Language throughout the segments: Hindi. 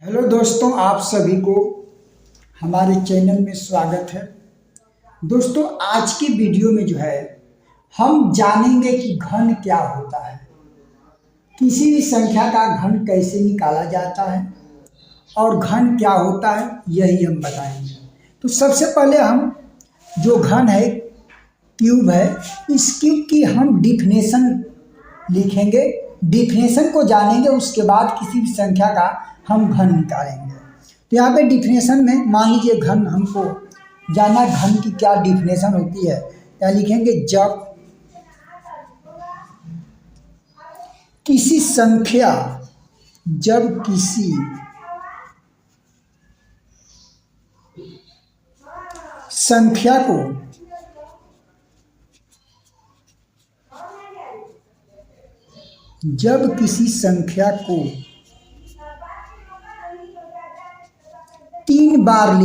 हेलो दोस्तों, आप सभी को हमारे चैनल में स्वागत है। दोस्तों, आज की वीडियो में जो है हम जानेंगे कि घन क्या होता है, किसी भी संख्या का घन कैसे निकाला जाता है और घन क्या होता है यही हम बताएंगे। तो सबसे पहले हम जो घन है, क्यूब है, इस क्यूब की हम डिफिनेशन लिखेंगे, डिफिनेशन को जानेंगे, उसके बाद किसी भी संख्या का हम घन निकालेंगे। तो यहाँ पे डिफिनेशन में मान लीजिए घन हमको जानना, घन की क्या डिफिनेशन होती है। यहाँ लिखेंगे जब किसी संख्या को तीन बार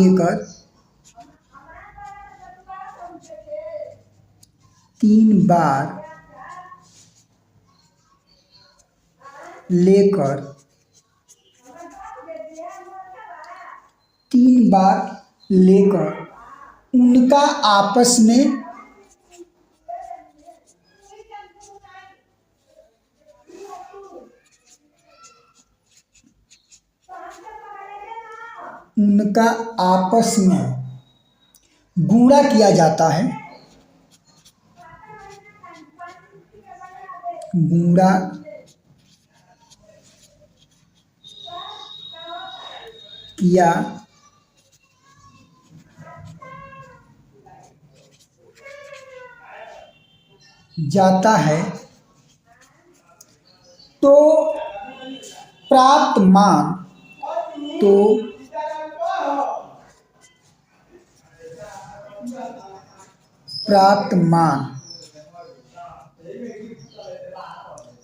लेकर उनका आपस में गुणा किया जाता है, तो प्राप्त मान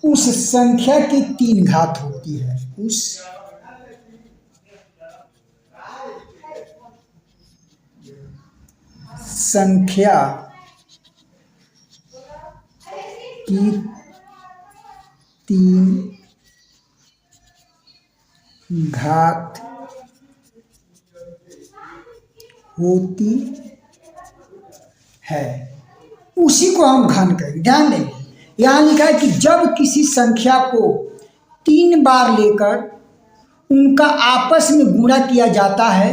उस संख्या की तीन घात होती है। उस संख्या की तीन घात होती है, उसी को हम घन कहेंगे। ध्यान देंगे, यहाँ लिखा है कि जब किसी संख्या को तीन बार लेकर उनका आपस में गुणा किया जाता है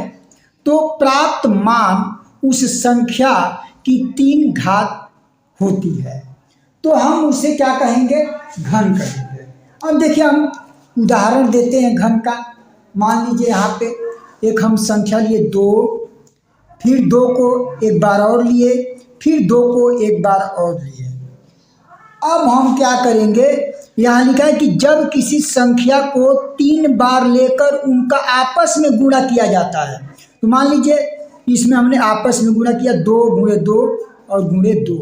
तो प्राप्त मान उस संख्या की तीन घात होती है, तो हम उसे क्या कहेंगे? घन कहेंगे। अब देखिए, हम उदाहरण देते हैं घन का। मान लीजिए यहाँ पे एक हम संख्या लिए 2, फिर 2 को एक बार और लिए, फिर 2 को एक बार और लिए। अब हम क्या करेंगे? यहाँ लिखा है कि जब किसी संख्या को तीन बार लेकर उनका आपस में गुणा किया जाता है, तो मान लीजिए इसमें हमने आपस में गुणा किया, 2 गुणे 2 और गुणे 2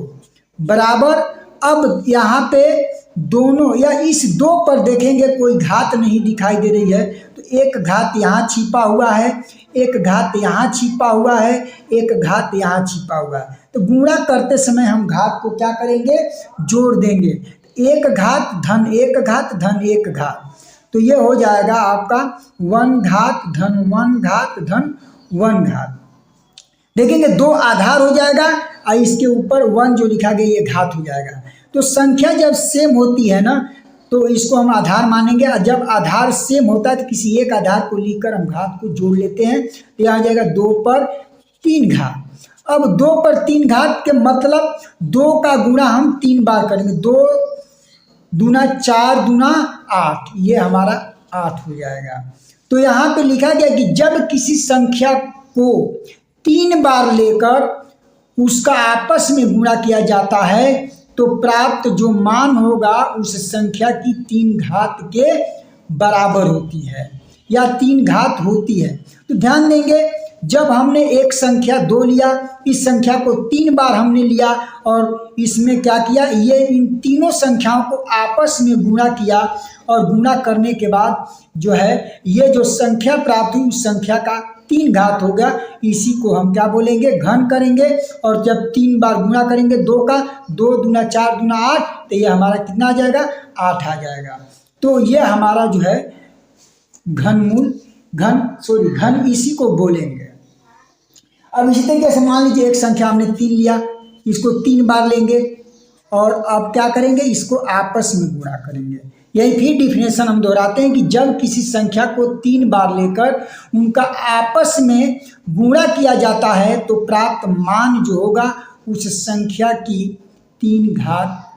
बराबर। अब यहाँ पे दोनों या इस 2 पर देखेंगे कोई घात नहीं दिखाई दे रही है, तो एक घात यहाँ छिपा हुआ है, एक घात यहाँ छिपा हुआ है, एक घात यहाँ छिपा हुआ है। तो गुणा करते समय हम घात को क्या करेंगे? जोड़ देंगे। एक घात धन एक घात धन एक घात, तो ये हो जाएगा आपका 1 घात धन 1 घात धन 1 घात। देखेंगे 2 आधार हो जाएगा और इसके ऊपर 1 जो लिखा गया ये घात हो जाएगा। तो संख्या जब सेम होती है ना, तो इसको हम आधार मानेंगे, और जब आधार सेम होता है तो किसी एक आधार को लिखकर हम घात को जोड़ लेते हैं, तो यहाँ आ जाएगा 2 पर 3 घात। अब 2 पर 3 घात के मतलब 2 का गुणा हम 3 बार करेंगे, 2 दूना 4 दूना 8, ये हमारा 8 हो जाएगा। तो यहाँ पे लिखा गया कि जब किसी संख्या को 3 बार लेकर उसका आपस में गुणा किया जाता है तो प्राप्त जो मान होगा उस संख्या की 3 घात के बराबर होती है या 3 घात होती है। तो ध्यान देंगे, जब हमने एक संख्या 2 लिया, इस संख्या को 3 बार हमने लिया और इसमें क्या किया? ये इन तीनों संख्याओं को आपस में गुणा किया, और गुणा करने के बाद जो है ये जो संख्या प्राप्त हुई उस संख्या का 3 घात होगा। इसी को हम क्या बोलेंगे? घन करेंगे। और जब 3 बार गुणा करेंगे 2 का, 2 दूना 4 दूना 8, तो ये हमारा कितना आ जाएगा? 8 आ जाएगा। तो ये हमारा जो है घनमूल घन इसी को बोलेंगे। अब इसी तरीके से मान लीजिए एक संख्या हमने 3 लिया, इसको 3 बार लेंगे और अब क्या करेंगे, इसको आपस में गुणा करेंगे। यही फिर डिफिनेशन हम दोहराते हैं कि जब किसी संख्या को 3 बार लेकर उनका आपस में गुणा किया जाता है तो प्राप्त मान जो होगा उस संख्या की 3 घात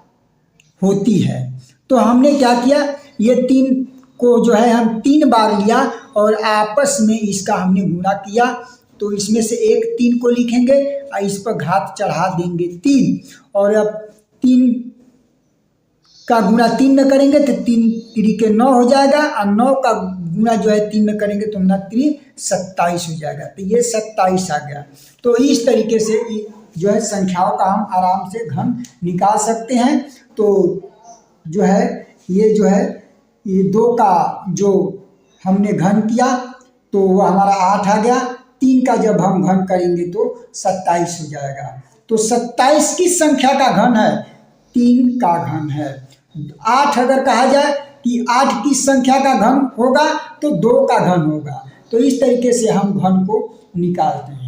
होती है। तो हमने क्या किया, ये 3 को जो है हम 3 बार लिया और आपस में इसका हमने गुणा किया, तो इसमें से एक 3 को लिखेंगे और इस पर घात चढ़ा देंगे 3, और अब 3 का गुणा 3 में करेंगे तो 3 3 के 9 हो जाएगा, और 9 का गुणा जो है 3 में करेंगे तो 9 3 27 हो जाएगा। तो ये 27 आ गया। तो इस तरीके से जो है संख्याओं का हम आराम से घन निकाल सकते हैं। तो जो है ये 2 का जो हमने घन किया तो वो हमारा 8 आ गया। 3 का जब हम घन करेंगे तो 27 हो जाएगा। तो 27 किस संख्या का घन है, 3 का घन है। 8 अगर कहा जाए कि 8 किस संख्या का घन होगा तो 2 का घन होगा। तो इस तरीके से हम घन को निकालते हैं।